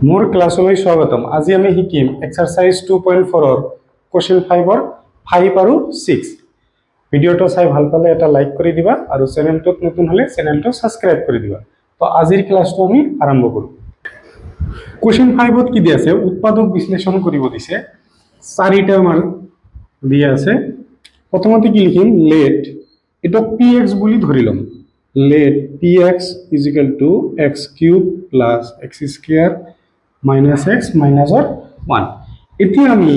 मोर क्लासলৈ স্বাগতম। আজি আমি শিকিম এক্সাৰসাইজ 2.4 ৰ কোশ্চেন 5 ৰ 5 আৰু 6। ভিডিওটো চাই ভাল পালে এটা লাইক কৰি দিবা আৰু চেনেলটোত নতুন হলে চেনেলটো সাবস্ক্ৰাইব কৰি দিবা। তো আজিৰ ক্লাসটো আমি আৰম্ভ কৰো। কোশ্চেন 5 ত কি দি আছে? উৎপাদক বিশ্লেষণ কৰিব দিছে। চাৰিটা মান দি আছে। প্ৰথমতে কি লিখিম? লেট এটা px বুলি ধৰি লম। Let px is equal to x cube plus x square minus x minus 1. এতিয়া আমি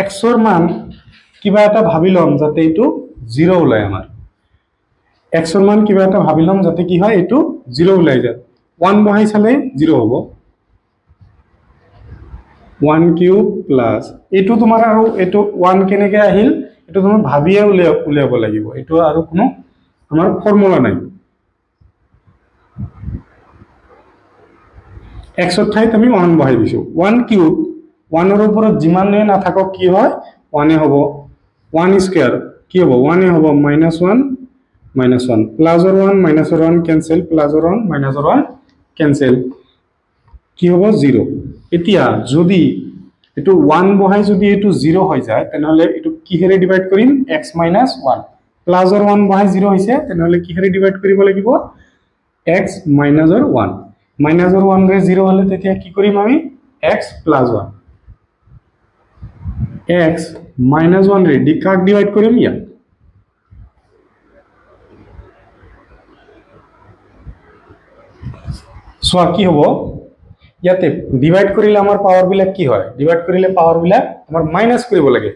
x ৰ মান কিবা এটা ভাবি লম যাতে এটো 0 ওলাই আমাৰ। x ৰ মান কিবা এটা ভাবি লম যাতে কি হয় এটো 0 ওলাই যায়। 1 বহাই চালে 0 হ'ব। 1 cube plus এটো তোমাৰ আৰু এটো 1 কেনেকৈ আহিল এটো তুমি ভাবিয়ে উলিয়াব লাগিব। এটো আৰু কোনো আমাৰ ফৰ্মুলা নাই। x ৰ ঠাইত আমি 1 বহাই দিছো। 1 কিউব 1 ৰ ওপৰত যিমানে না থাকক কি হয় 1 এ হ'ব। 1 স্কয়ার কি হ'ব? 1 এ হ'ব -1 -1 plus or 1 minus or 1 cancel, plus or 1 minus or 1 cancel, কি হ'ব 0। এতিয়া যদি এটো 1 বহাই যদি এটো 0 হৈ যায় তেনহলে এটো কিহেৰে ডিভাইড কৰিম? x - 1 প্লাস অৰ 1 বহাই 0 হৈছে তেনহলে কিহেৰে ডিভাইড কৰিব লাগিব? x minus or 1 minus or 1 रे 0 হলে তেতিয়া কি কৰিম আমি? x plus 1 x minus 1 रे কাক ডিভাইড কৰিম? ইয়া সো কি হ'ব? ইয়াতে ডিভাইড কৰিলে আমাৰ পাৱাৰ বিলাক কি হয়? ডিভাইড কৰিলে পাৱাৰ বিলাক আমাৰ মাইনাস কৰিব লাগে।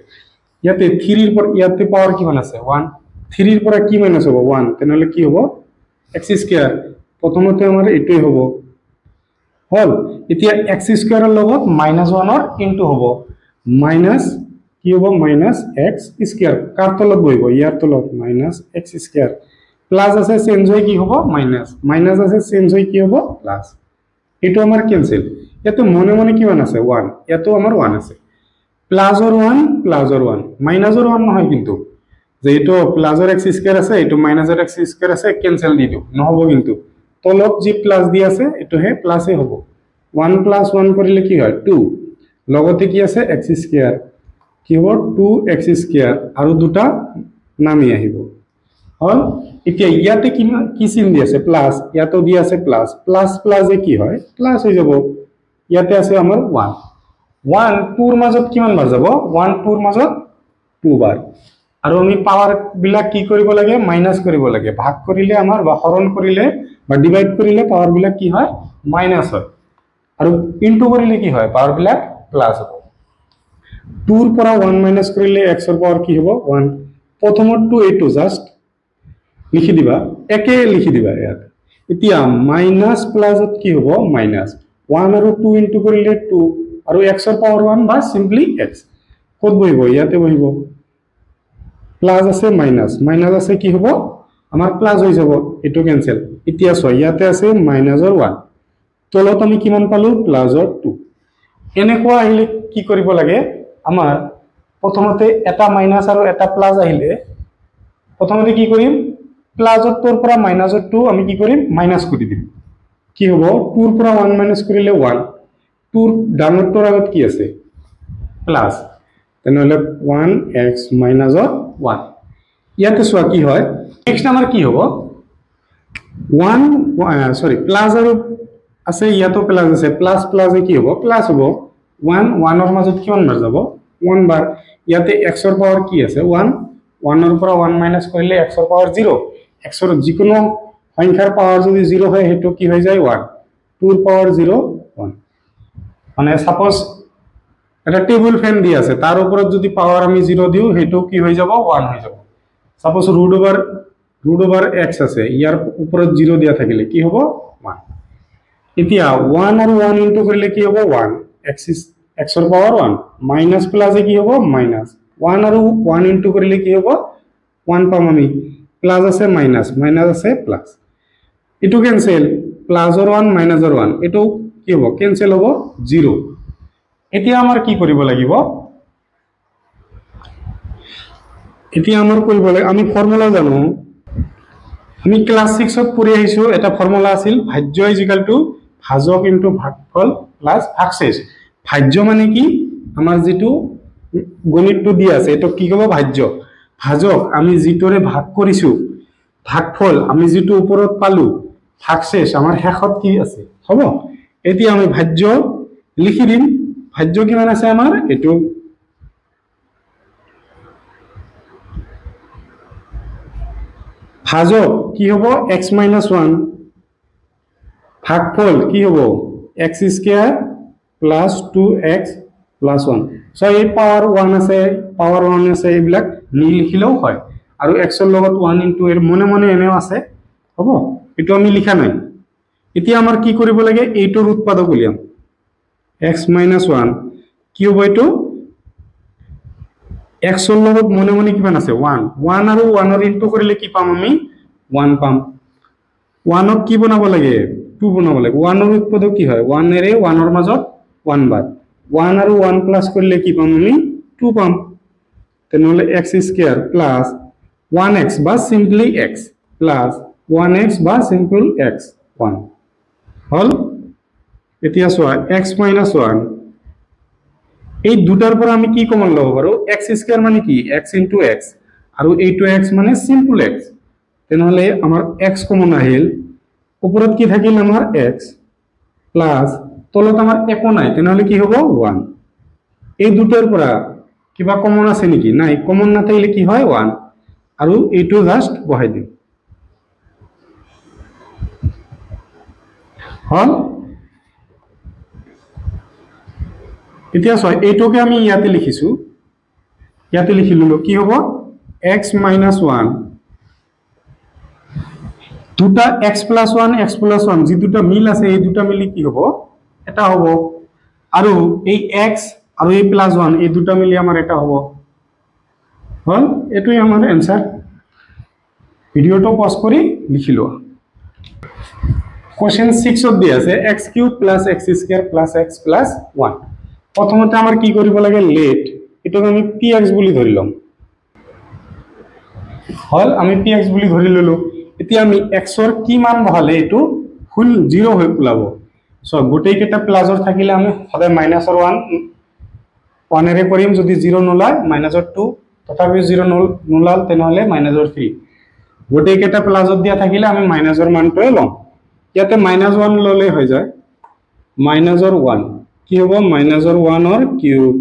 ইয়াতে 3 ৰ পৰা ইয়াতে পাৱাৰ কিমান আছে? 1 3 ৰ পৰা কি মাইনাস হ'ব? 1 তেনহলে কি হ'ব? x স্কয়ার প্রথমতে আমার এটাই হবো হল। এতিয়া x স্কয়ারের লগত -1 ৰ ইনটু হবো মাইনাস কি হবো? মাইনাস x স্কয়ার কার তলত বহিব? ইয়ার তলত মাইনাস x স্কয়ার প্লাস আছে চেঞ্জ হৈ কি হবো? মাইনাস মাইনাস আছে চেঞ্জ হৈ কি হবো? প্লাস। এটো আমার ক্যান্সেল। ইয়াতে মনে মনে কিমান আছে? 1 ইয়াতো আমার 1 আছে। Plus or 1 plus or 1 minus or 1 নহয় কিন্তু যে এটো প্লাস অর x স্কয়ার আছে এটো মাইনাস অর x স্কয়ার আছে ক্যান্সেল দি দিও নহব কিন্তু তলত যি প্লাস দি আছে এটো হে প্লাসে হ'ব। 1 প্লাস 1 কৰিলে কি হয়? 2 লগতে কি আছে? x স্কয়াৰ কি হ'ব? 2x স্কয়াৰ আৰু দুটা নামি আহিব হল। এতিয়া ইয়াতে কি চিন দি আছে? প্লাস ইয়াতো দি আছে প্লাস প্লাস প্লাসে কি হয়? প্লাস হৈ যাব। ইয়াতে আছে আমাৰ 1 1 2 ৰ মাজত কিমান বাৰ যাব? 1 2 ৰ মাজত 2 বাৰ। আৰু আমি পাৱাৰ বিলাক কি কৰিব লাগে? মাইনাস কৰিব লাগে। ভাগ কৰিলে আমাৰ বা হৰণ কৰিলে বা ডিভাইড কৰিলে পাৱাৰ বিলাক কি হয়? মাইনাস হয়। আৰু ইনটু কৰিলে কি হয়? পাৱাৰ বিলাক প্লাস হ'ব। 2 ৰ পৰা 1 মাইনাস কৰিলে x ৰ পাৱাৰ কি হ'ব? 1 প্ৰথমটো এইটো জাস্ট লিখি দিবা, একে লিখি দিবা ইয়াত। এতিয়া মাইনাস প্লাসত কি হ'ব? মাইনাস 1 আৰু 2 ইনটু কৰিলে 2 আৰু x ৰ পাৱাৰ 1 বা সিম্পলি x কত বহিব? ইয়াতে বহিব। প্লাস আছে মাইনাস মাইনাস আছে কি হ'ব? আমাৰ প্লাস হৈ যাব। এটো ক্যান্সেল। এতিয়া সো ইয়াতে আছে মাইনাস অর 1 তলত আমি কিমান পালো? Plus or 2। এনেকুৱা আহিলে কি কৰিব লাগে? আমাৰ প্ৰথমতে এটা মাইনাস আৰু এটা প্লাস আহিলে প্ৰথমতে কি কৰিম? প্লাসৰ তোৰ পৰা মাইনাসৰ 2 আমি কি কৰিম? মাইনাস কৰি দিম। কি হ'ব? 2 ৰ পৰা 1 মাইনাস কৰিলে 1 2 ডাঙৰটোৰ আগত কি আছে? প্লাস তেনহলে 1x minus 1 ইয়াতে সোয়া কি হয়? নেক্সট আমাৰ কি হ'ব? 1 সৰি প্লাস আৰু আছে ইয়াতো প্লাস আছে প্লাস প্লাসে কি হ'ব? প্লাস হ'ব। 1 1 ৰ মাজত কিমান বাৰ যাব? 1 বাৰ। ইয়াতে x ৰ পাৱাৰ কি আছে? 1 1 ৰ পৰা 1 মাইনাস কৰিলে x ৰ পাৱাৰ 0 x ৰ যিকোনো সংখ্যাৰ পাৱাৰ যদি 0 হয় হেতু কি হৈ যায়? 1 2 ৰ পাৱাৰ 0 1 মানে সাপোজ এটা টেবল ফ্যান দি আছে তাৰ উপৰত যদি পাৱাৰ আমি 0 দিও হেতু কি হৈ যাব? 1 হৈ যাব। সাপোজ √/x আছে ইয়াৰ উপৰত 0 দিয়া থাকিলে কি হ'ব? 1। এতিয়া 1 আৰু 1 ইনটু কৰিলে কি হ'ব? 1 x ৰ পাৱাৰ 1 মাইনাস প্লাসে কি হ'ব? মাইনাস 1 আৰু 1 ইনটু কৰিলে কি হ'ব? 1 পাম আমি। প্লাস আছে মাইনাস মাইনাস আছে প্লাস এটো cancel. Plus or 1 minus or 1 এটো কি হ'ব? ক্যান্সেল হ'ব 0। এতিয়া আমাৰ কি কৰিব লাগিব? এতিয়া আমাৰ কৰিব লাগে আমি ফৰ্মুলা জানো। আমি ক্লাস 6 ত পঢ়ি আহিছো এটা ফৰ্মুলা আছিল ভাজ্য ইজ ইকুয়াল টু ভাজক ইনটু ভাগফল প্লাস ভাগশেষ ভাজ্য মানে কি আমার যেটো গণিতটো দিয়া আছে এটো কি কব ভাজ্য ভাজক আমি যেটোৰে ভাগ কৰিছো ভাগফল আমি যেটো ওপৰত পালো ভাগশেষ আমাৰ শেষত কি আছে হ'ব এতিয়া আমি ভাজ্য লিখি দিম ভাজ্য কিমান আছে আমাৰ এটো ভাজক কি হ'ব x - 1 ভাগফল কি হ'ব x square plus 2x plus 1 so এই পাওয়ার 1 আছে পাওয়ার 1 আছে এইবিলাক নি লিখিলেও হয় আৰু x এর লগত 1 ইনটু এর মনে মনে এনেও আছে হ'ব এটো আমি লিখা নাই এতিয়া আমাৰ কি কৰিব লাগে এইটোৰ উৎপাদক উলিয়াম x - 1 কি হ'ব এটো x এৰ লগত মনে মনে কিমান আছে 1 1 আৰু 1 এৰ ইনটু কৰিলে কি পাম আমি 1 পাম 1 ক কি বনাব লাগে 2 বনাব লাগে 1 এর উৎপাদক কি হয় 1 এর 1 এর মাজত 1 বাদ 1 আৰু 1 প্লাস কৰিলে কি পাম আমি 2 পাম তেনহলে x স্কয়ার প্লাস 1x বা সিম্পলি x প্লাস 1x বা সিম্পল x 1 হল এতিয়া সোয়া x - 1 এই দুটাৰ পৰা আমি কি কমন লব পাৰো x স্কয়াৰ মানে কি x * x আৰু এইটো x মানে সিম্পল x তেনহলে আমাৰ x কমন আহিল উপৰত কি থাকিল আমাৰ x প্লাস তলত আমাৰ একো নাই তেনহলে কি হ'ব 1 এই দুটাৰ পৰা কিবা কমন আছে নেকি নাই কমন না থাকিলে কি হয় 1 আৰু এইটো জাস্ট বহাই দিম হল এতিয়া সয় এইটোকে আমি ইয়াতে লিখিছো ইয়াতে লিখিলো কি হ'ব x - 1 দুটা x + 1 যি দুটা মিল আছে এই দুটা মিলি কি হ'ব এটা হ'ব আৰু এই x আৰু এই +1 এই দুটা মিলি আমাৰ এটা হ'ব হল এটোই আমাৰ आंसर ভিডিওটো পজ কৰি লিখিলো কোশ্চেন 6 ত দিয়া আছে x³ + x² + x + 1 প্রথমতে আমাৰ কি কৰিব লাগে লেট এটো আমি px বুলি ধৰিলম হল আমি px বুলি ধৰি ললো এতিয়া আমি x ৰ কি মান বহালে এটো ফুল 0 হৈ ওলাব সো গোটেই কেটা প্লাসৰ থাকিলে আমি সদায় -1 1 এৰে কৰিম যদি 0 নোলায় -2 তথাপি 0 নোলাল তেনহলে -3 গোটেই কেটা প্লাসত দিয়া থাকিলে আমি মাইনাসৰ মানটোই লম ইয়াতে -1 ললে হৈ যায় -1 কি হ'ব -1 ৰ কিউব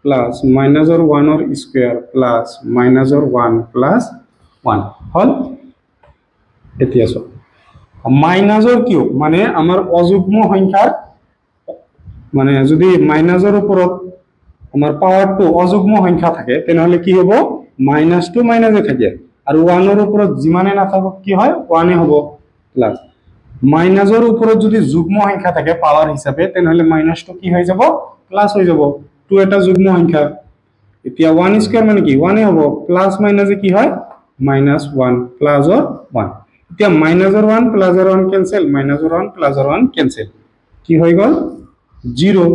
প্লাস -1 ৰ স্কয়াৰ প্লাস -1 প্লাস 1 হল এতিয়া সব মাইনাসৰ কিউব মানে আমাৰ অযুগ্ম সংখ্যাৰ মানে যদি মাইনাসৰ ওপৰত আমাৰ পাওয়াৰটো অযুগ্ম সংখ্যা থাকে তেনহলে কি হ'ব -2 মাইনাসে থাকে আৰু 1 ৰ ওপৰত যিমানে না থাকক কি হয় 1 এ হ'ব প্লাস মাইনাসৰ ওপৰত যদি যুগ্ম সংখ্যা থাকে পাওয়ার হিচাপে তেনহলে -2 কি হৈ যাব প্লাস হৈ যাব 2 এটা যুগ্ম সংখ্যা এতিয়া 1 স্কয়ার মানে কি 1 এ হ'ব প্লাস মাইনাসে কি হয় -1 প্লাসৰ 1 এতিয়া -1 প্লাসৰ 1 ক্যান্সেল -1 প্লাসৰ 1 ক্যান্সেল কি হৈ গল 0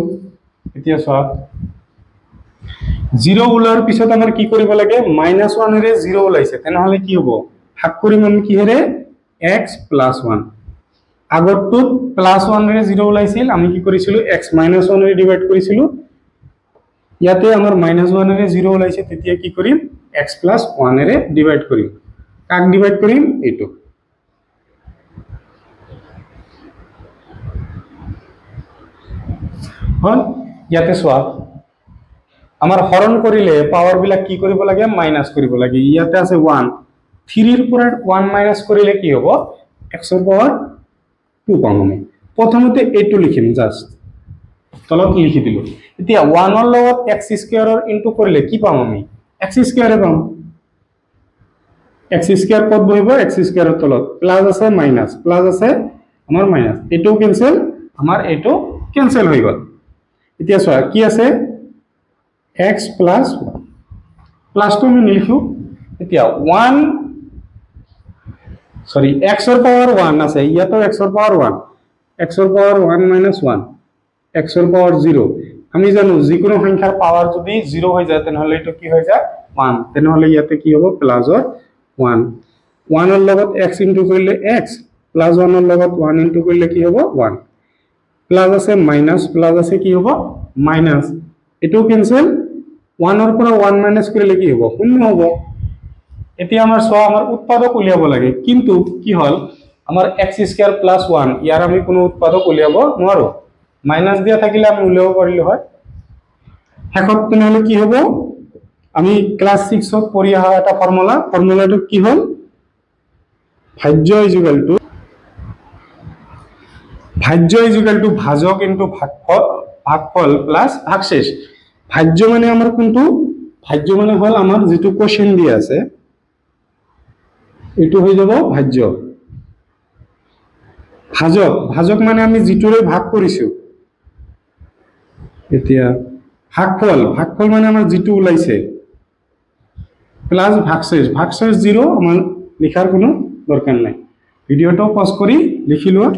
এতিয়া সব 0 ওলাৰ পিছত আমাৰ কি কৰিব লাগে -1 এৰে 0 ওলাইছে তেনহলে কি হ'ব ভাগ কৰিম আমি কি হেৰে x + 1 আগৰটো +1 এৰে 0 ওলাইছিল আমি কি কৰিছিলো x - 1 এৰে ডিভাইড কৰিছিলো ইয়াতে আমাৰ -1 এৰে 0 ওলাইছে তেতিয়া কি কৰিম x + 1 এৰে ডিভাইড কৰিম কাক ডিভাইড কৰিম এইটো হল ইয়াতে সোয়া আমাৰ হৰণ কৰিলে পাওয়াৰ বিলাক কি কৰিব লাগে মাইনাস কৰিব লাগে ইয়াতে আছে 1 3 ৰ পৰা 1 মাইনাস কৰিলে কি হ'ব x ৰ পাওয়াৰ 2 পাম আমি প্ৰথমতে এইটো লিখিম জাস্ট তলত লিখি দিলো এতিয়া 1 ৰ লগত x² ৰ ইনটু কৰিলে কি পাম আমি x² পাম x² কত বহিব x² ৰ তলত প্লাস আছে মাইনাস প্লাস আছে আমাৰ মাইনাস এটো ক্যান্সেল আমাৰ এটো ক্যান্সেল হৈ গল এতিয়া সোয়া কি আছে x + 1 প্লাস টু আমি লিখো এতিয়া 1 সরি x ৰ পাওয়াৰ 1 আছে ইয়াতো x ৰ পাওয়াৰ 1 x ৰ পাওয়াৰ 1 - 1 x ৰ পাওয়াৰ 0 আমি জানো যিকোনো সংখ্যাৰ পাওয়ার যদি 0 হৈ যায় তেনহলে এটো কি হৈ যায় 1 তেনহলে ইয়াতে কি হ'ব প্লাসৰ 1 1 ৰ লগত x ইনটু কৰিলে x + 1 ৰ লগত 1 ইনটু কৰিলে কি হ'ব 1 প্লাস আছে মাইনাস প্লাস আছে কি হব মাইনাস এটাও ক্যান্সেল 1 এর পৰা 1 মাইনাস কৰিলে কি হব শূন্য হব এতিয়া আমাৰ সব আমাৰ উৎপাদক উলিয়াব লাগে কিন্তু কি হল আমাৰ x² + 1 ইয়াৰ আমি কোনো উৎপাদক উলিয়াব নোৱাৰো মাইনাস দিয়া থাকিলে আমি উলিয়াব পাৰিলো হয় শেষত তেনেহলে কি হব আমি ক্লাস 6 ত পঢ়ি অহা এটা ফৰ্মুলাটো কি হল ভাজ্য ইকুয়াল টু ভাজক ইনটু ভাগফল প্লাস ভাগশেষ ভাজ্য মানে আমাৰ কোনটো ভাজ্য মানে হল আমাৰ যেটো কোশ্চেন দিয়া আছে এটো হৈ যাব ভাজ্য ভাজক মানে আমি যেটোৰে ভাগ কৰিছো এতিয়া ভাগফল মানে আমাৰ যেটো ওলাইছে প্লাস ভাগশেষ 0 আমাৰ লিখাৰ কোনো দৰকাৰ নাই ভিডিওটো পজ কৰি লিখি লোৱা